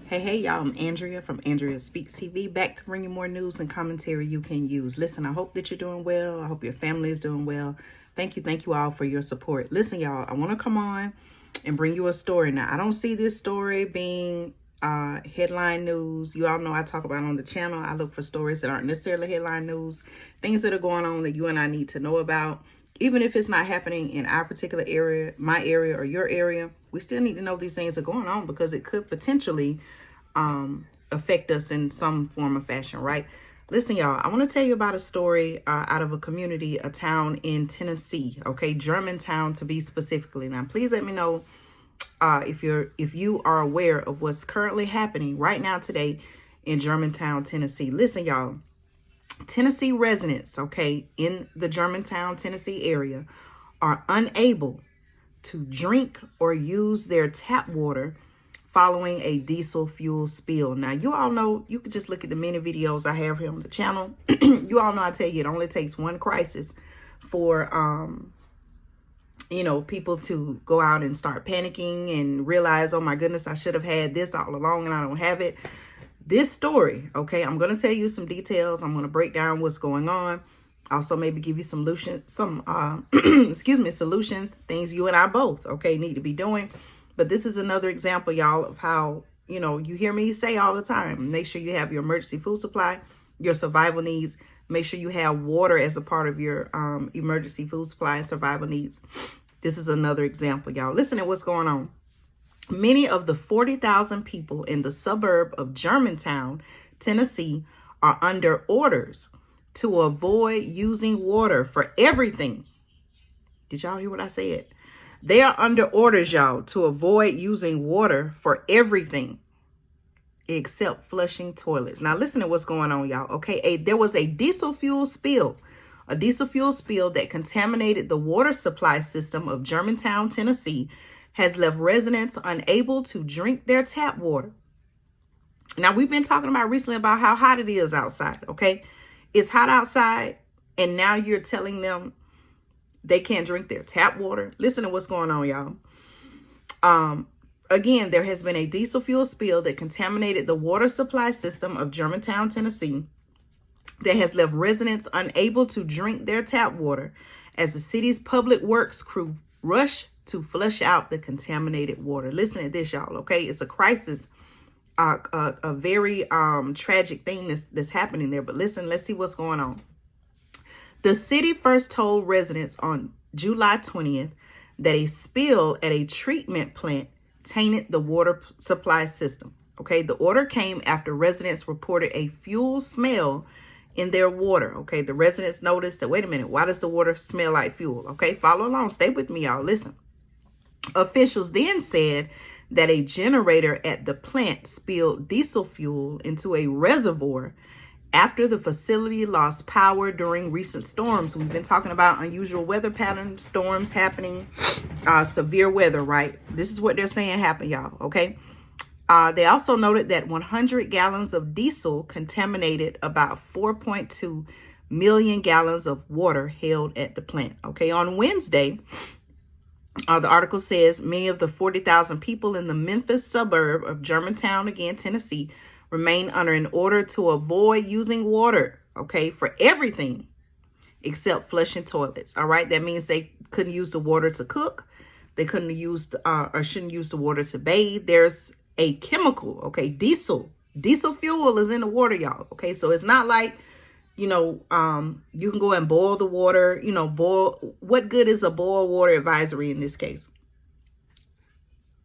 Hey, y'all, I'm Andrea from Andrea Speaks TV, back to bring you more news and commentary you can use. Listen, I hope that you're doing well. I hope your family is doing well. Thank you all for your support. Listen, y'all, I want to come on and bring you a story. Now, I don't see this story being headline news. You all know I talk about on the channel. I look for stories that aren't necessarily headline news, things that are going on that you and I need to know about. Even if it's not happening in our particular area, my area or your area, we still need to know these things are going on because it could potentially affect us in some form or fashion, right? Listen, y'all, I want to tell you about a story out of a community, a town in Tennessee, okay? Germantown to be specifically. Now, please let me know if you are aware of what's currently happening right now today in Germantown, Tennessee. Listen, y'all. Tennessee residents, okay, in the Germantown, Tennessee area are unable to drink or use their tap water following a diesel fuel spill. Now, you all know, you can just look at the many videos I have here on the channel. You all know I tell you it only takes one crisis for, people to go out and start panicking and realize, oh my goodness, I should have had this all along and I don't have it. This story, okay, I'm going to tell you some details. I'm going to break down what's going on. Also, maybe give you some solutions, things you and I both, okay, need to be doing. But this is another example, y'all, of how, you hear me say all the time, make sure you have your emergency food supply, your survival needs. Make sure you have water as a part of your emergency food supply and survival needs. This is another example, y'all. Listen to what's going on. Many of the 40,000 people in the suburb of Germantown, Tennessee, are under orders to avoid using water for everything. Did y'all hear what I said? They are under orders, y'all, to avoid using water for everything except flushing toilets. Now, listen to what's going on, y'all. Okay, there was a diesel fuel spill that contaminated the water supply system of Germantown, Tennessee, has left residents unable to drink their tap water. Now, we've been talking about recently about how hot it is outside, okay? It's hot outside, and now you're telling them they can't drink their tap water. Listen to what's going on, y'all. Again, there has been a diesel fuel spill that contaminated the water supply system of Germantown, Tennessee, that has left residents unable to drink their tap water as the city's public works crew rush to flush out the contaminated water. Listen to this, y'all, okay? It's a crisis, a very tragic thing that's happening there. But listen, let's see what's going on. The city first told residents on July 20th that a spill at a treatment plant tainted the water supply system. Okay, the order came after residents reported a fuel smell in their water. Okay, the residents noticed that, wait a minute, why does the water smell like fuel? Okay, follow along. Stay with me, y'all. Listen. Officials then said that a generator at the plant spilled diesel fuel into a reservoir after the facility lost power during recent storms. We've been talking about unusual weather patterns, storms happening, severe weather, right? This is what they're saying happened, y'all, okay? They also noted that 100 gallons of diesel contaminated about 4.2 million gallons of water held at the plant, okay? On Wednesday, the article says many of the 40,000 people in the Memphis suburb of Germantown, again, Tennessee, remain under an order to avoid using water, okay, for everything except flushing toilets, all right? That means they couldn't use the water to cook. They couldn't use or shouldn't use the water to bathe. There's a chemical, okay, diesel fuel is in the water, y'all, okay? So it's not like, you can go and boil the water, boil. What good is a boil water advisory in this case?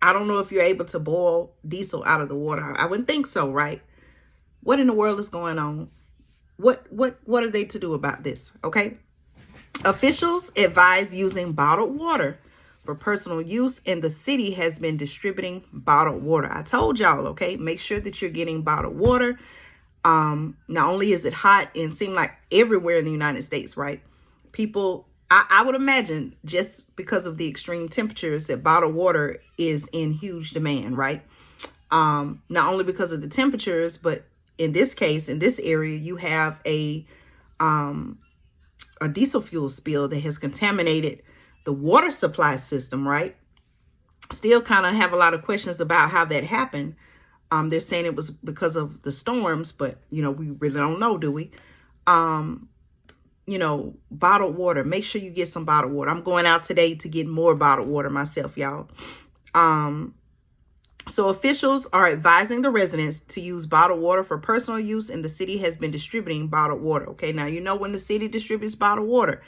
I don't know if you're able to boil diesel out of the water. I wouldn't think so, right? What in the world is going on? What are they to do about this? Okay. Officials advise using bottled water for personal use, and the city has been distributing bottled water. I told y'all, okay, make sure that you're getting bottled water. Not only is it hot and seem like everywhere in the United States, right? People, I would imagine just because of the extreme temperatures that bottled water is in huge demand, right? Not only because of the temperatures, but in this case, in this area, you have a diesel fuel spill that has contaminated the water supply system, right? Still kind of have a lot of questions about how that happened. They're saying it was because of the storms, but, you know, we really don't know, do we? You know, bottled water. Make sure you get some bottled water. I'm going out today to get more bottled water myself, y'all. So officials are advising the residents to use bottled water for personal use, and the city has been distributing bottled water. Okay, now, you know, when the city distributes bottled water,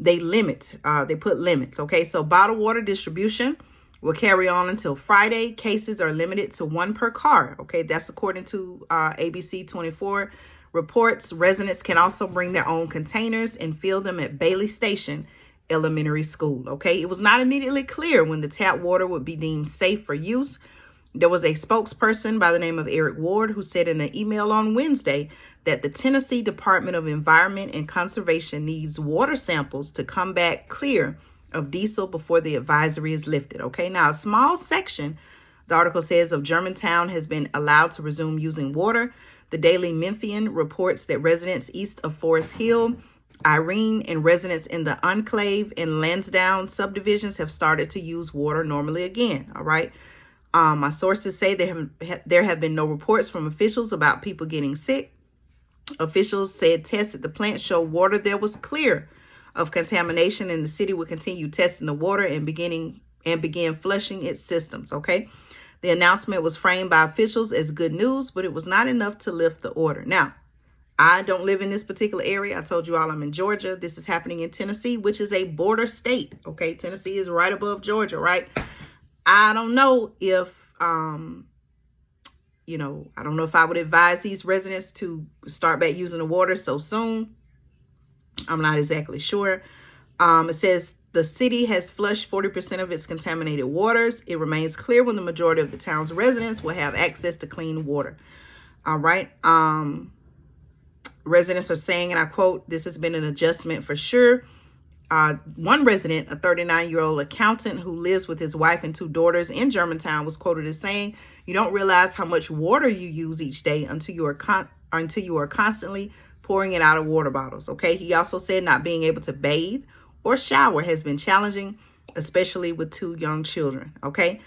they put limits. Okay, so bottled water distribution will carry on until Friday. Cases are limited to 1 per car. Okay, that's according to ABC 24 reports. Residents can also bring their own containers and fill them at Bailey Station Elementary School. Okay, it was not immediately clear when the tap water would be deemed safe for use. There was a spokesperson by the name of Eric Ward who said in an email on Wednesday that the Tennessee Department of Environment and Conservation needs water samples to come back clear of diesel before the advisory is lifted. Okay, now a small section, the article says, of Germantown has been allowed to resume using water. The Daily Memphian reports that residents east of Forest Hill, Irene, and residents in the Enclave and Lansdowne subdivisions have started to use water normally again. All right. My sources say there have been no reports from officials about people getting sick. Officials said tests at the plant show water there was clear of contamination, and the city will continue testing the water and begin flushing its systems. Okay. The announcement was framed by officials as good news, but it was not enough to lift the order. Now, I don't live in this particular area. I told you all I'm in Georgia. This is happening in Tennessee, which is a border state. Okay. Tennessee is right above Georgia, right? I don't know if, you know, I don't know if I would advise these residents to start back using the water so soon. I'm not exactly sure. It says the city has flushed 40% of its contaminated waters. It remains clear when the majority of the town's residents will have access to clean water. All right. Residents are saying, and I quote, "This has been an adjustment for sure." One resident, a 39-year-old accountant who lives with his wife and 2 daughters in Germantown, was quoted as saying, "You don't realize how much water you use each day until you are constantly pouring it out of water bottles." Okay. He also said not being able to bathe or shower has been challenging, especially with 2 young children. Okay.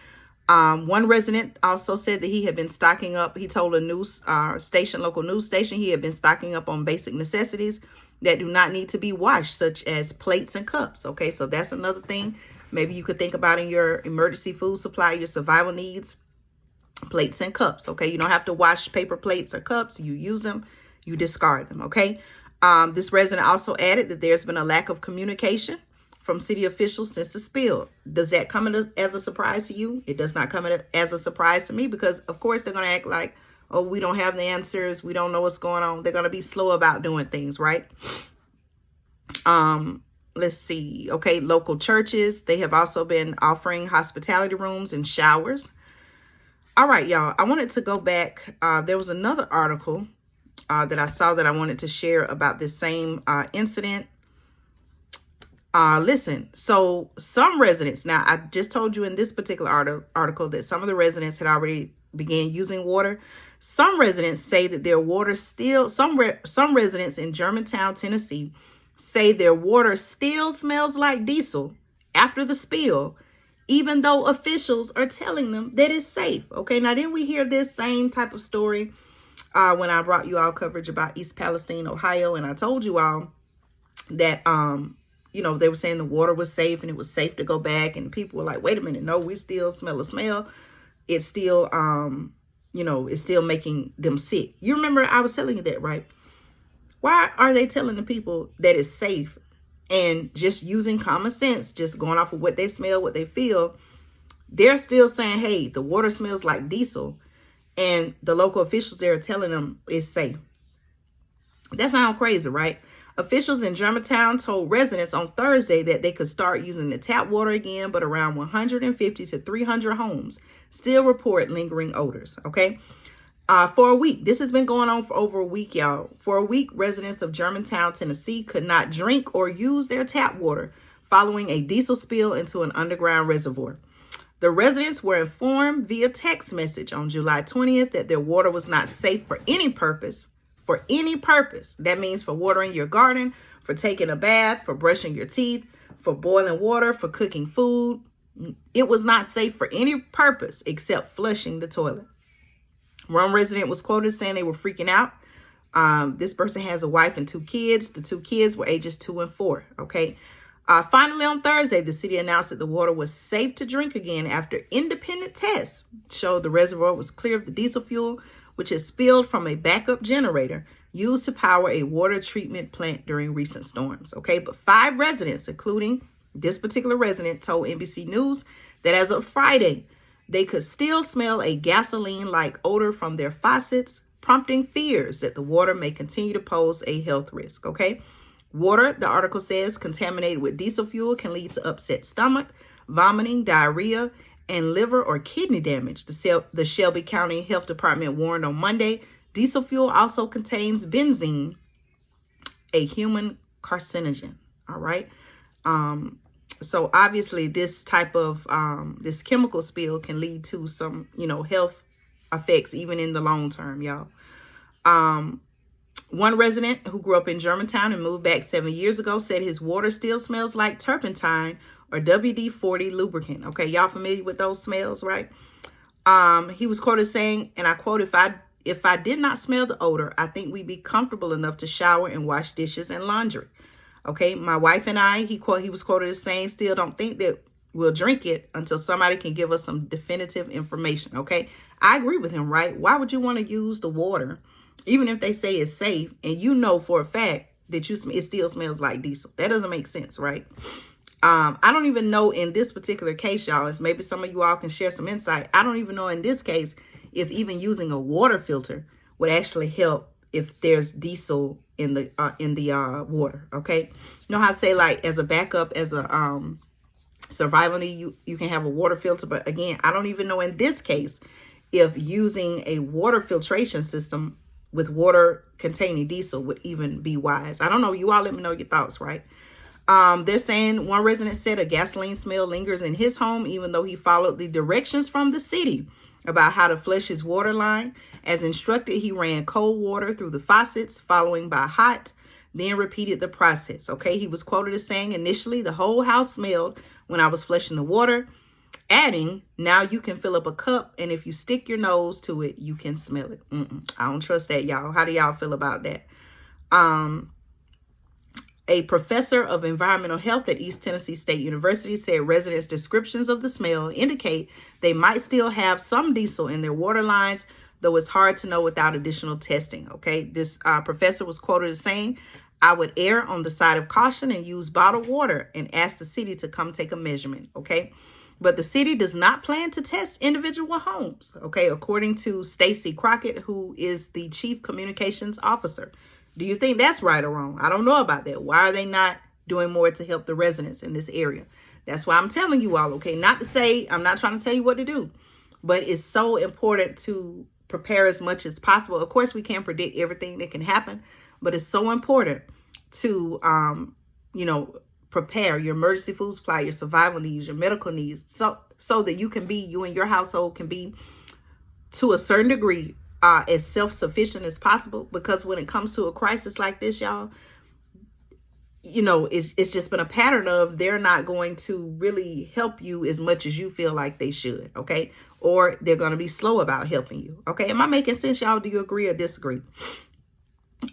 One resident also said that he had been stocking up. He told a local news station, he had been stocking up on basic necessities that do not need to be washed, such as plates and cups. Okay, so that's another thing maybe you could think about in your emergency food supply, your survival needs, plates and cups. Okay, you don't have to wash paper plates or cups. You use them, you discard them. Okay, this resident also added that there's been a lack of communication from city officials since the spill. Does that come as a surprise to you? It does not come as a surprise to me, because of course they're going to act like, oh, we don't have the answers. We don't know what's going on. They're going to be slow about doing things, right? Let's see. Okay, local churches, they have also been offering hospitality rooms and showers. All right, y'all. I wanted to go back. There was another article that I saw that I wanted to share about this same incident. Listen, so some residents, now I just told you in this particular article that some of the residents had already began using water. Some residents say that their water still, some residents in Germantown, Tennessee, say their water still smells like diesel after the spill, even though officials are telling them that it's safe. Okay, now didn't we hear this same type of story when I brought you all coverage about East Palestine, Ohio, and I told you all that, you know, they were saying the water was safe and it was safe to go back, and people were like, wait a minute, no, we still smell a smell. It's still, you know, it's still making them sick. You remember I was telling you that, right? Why are they telling the people that it's safe and just using common sense, just going off of what they smell, what they feel? They're still saying, hey, the water smells like diesel, and the local officials there are telling them it's safe. That sounds crazy, right? Officials in Germantown told residents on Thursday that they could start using the tap water again, but around 150 to 300 homes still report lingering odors. Okay. For a week, this has been going on for over a week, y'all. For a week, residents of Germantown, Tennessee could not drink or use their tap water following a diesel spill into an underground reservoir. The residents were informed via text message on July 20th that their water was not safe for any purpose. For any purpose. That means for watering your garden, for taking a bath, for brushing your teeth, for boiling water, for cooking food. It was not safe for any purpose except flushing the toilet. One resident was quoted saying they were freaking out. This person has a wife and 2 kids. The 2 kids were ages 2 and 4. Okay. Finally, on Thursday, the city announced that the water was safe to drink again after independent tests showed the reservoir was clear of the diesel fuel, which had spilled from a backup generator used to power a water treatment plant during recent storms. Okay. But 5 residents, including this particular resident, told NBC News that as of Friday, they could still smell a gasoline-like odor from their faucets, prompting fears that the water may continue to pose a health risk. Okay. Water, the article says, contaminated with diesel fuel can lead to upset stomach, vomiting, diarrhea, and liver or kidney damage. The Shelby County Health Department warned on Monday, diesel fuel also contains benzene, a human carcinogen. All right. So obviously this type of, this chemical spill can lead to some, health effects, even in the long term, y'all. One resident who grew up in Germantown and moved back 7 years ago said his water still smells like turpentine or WD-40 lubricant. Okay, y'all familiar with those smells, right? He was quoted saying, and I quote, if I did not smell the odor, I think we'd be comfortable enough to shower and wash dishes and laundry. Okay, my wife and I, he was quoted as saying, still don't think that we'll drink it until somebody can give us some definitive information. Okay, I agree with him, right? Why would you want to use the water, even if they say it's safe, and you know for a fact that it still smells like diesel? That doesn't make sense, right? I don't even know in this particular case, y'all, as maybe some of you all can share some insight. I don't even know in this case if even using a water filter would actually help if there's diesel in the water. Okay, you know how I say, like, as a backup, as a survival need, you can have a water filter. But again, I don't even know in this case if using a water filtration system with water containing diesel would even be wise. I don't know. You all let me know your thoughts, right? They're saying one resident said a gasoline smell lingers in his home, even though he followed the directions from the city about how to flush his water line. As instructed, he ran cold water through the faucets, following by hot, then repeated the process. Okay, he was quoted as saying, initially, the whole house smelled when I was flushing the water, adding, now you can fill up a cup, and if you stick your nose to it, you can smell it. I don't trust that, y'all. How do y'all feel about that? A professor of environmental health at East Tennessee State University said residents' descriptions of the smell indicate they might still have some diesel in their water lines, though it's hard to know without additional testing. Okay, this professor was quoted as saying, I would err on the side of caution and use bottled water and ask the city to come take a measurement. Okay, but the city does not plan to test individual homes. Okay, according to Stacy Crockett, who is the chief communications officer. Do you think that's right or wrong? I don't know about that. Why are they not doing more to help the residents in this area? That's why I'm telling you all, okay? Not to say, I'm not trying to tell you what to do, but it's so important to prepare as much as possible. Of course, we can't predict everything that can happen, but it's so important to, prepare your emergency food supply, your survival needs, your medical needs, so that you and your household can be, to a certain degree, as self-sufficient as possible. Because when it comes to a crisis like this, y'all, it's just been a pattern of they're not going to really help you as much as you feel like they should. Okay, or they're going to be slow about helping you. Okay, am I making sense, y'all? Do you agree or disagree?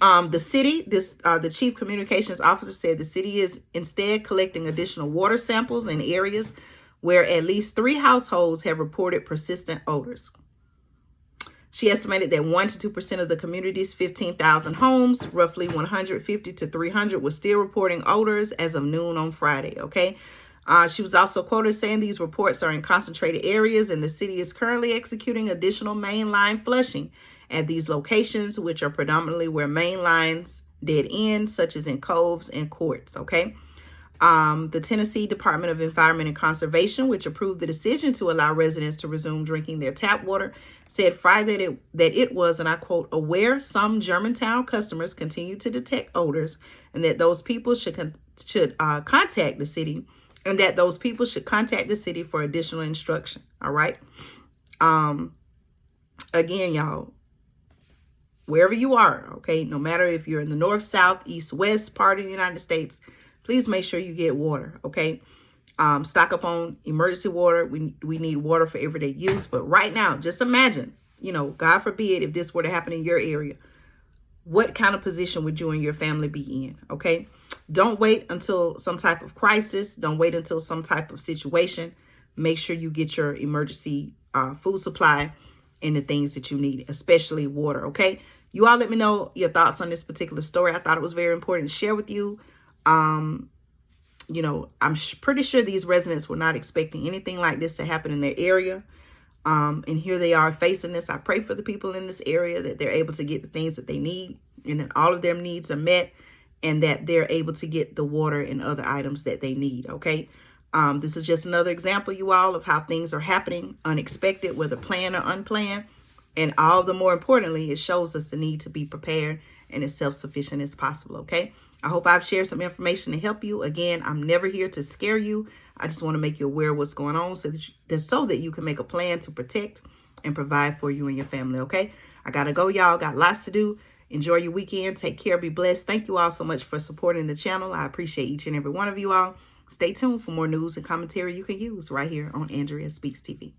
The city, the chief communications officer said the city is instead collecting additional water samples in areas where at least 3 households have reported persistent odors. She estimated that 1 to 2% of the community's 15,000 homes, roughly 150 to 300, were still reporting odors as of noon on Friday. Okay. She was also quoted saying these reports are in concentrated areas, and the city is currently executing additional mainline flushing at these locations, which are predominantly where main lines dead end, such as in coves and courts. Okay. The Tennessee Department of Environment and Conservation, which approved the decision to allow residents to resume drinking their tap water, said Friday that it was, and I quote, aware some Germantown customers continue to detect odors, and that those people should contact the city, and that those people should contact the city for additional instruction. All right. Again, y'all, wherever you are, okay, no matter if you're in the north, south, east, west part of the United States, please make sure you get water, okay? Stock up on emergency water. We need water for everyday use. But right now, just imagine you know, God forbid, if this were to happen in your area, what kind of position would you and your family be in? Okay. Don't wait until some type of crisis. Don't wait until some type of situation. Make sure you get your emergency food supply and the things that you need, especially water. Okay. You all let me know your thoughts on this particular story. I thought it was very important to share with you. You know, I'm pretty sure these residents were not expecting anything like this to happen in their area. And here they are facing this. I pray for the people in this area that they're able to get the things that they need and that all of their needs are met and that they're able to get the water and other items that they need. Okay. This is just another example, you all, of how things are happening unexpected, whether planned or unplanned. And all the more importantly, it shows us the need to be prepared and as self-sufficient as possible. Okay. I hope I've shared some information to help you. Again, I'm never here to scare you. I just want to make you aware of what's going on so that you can make a plan to protect and provide for you and your family. Okay. I got to go, y'all. Got lots to do. Enjoy your weekend. Take care. Be blessed. Thank you all so much for supporting the channel. I appreciate each and every one of you all. Stay tuned for more news and commentary you can use right here on Andrea Speaks TV.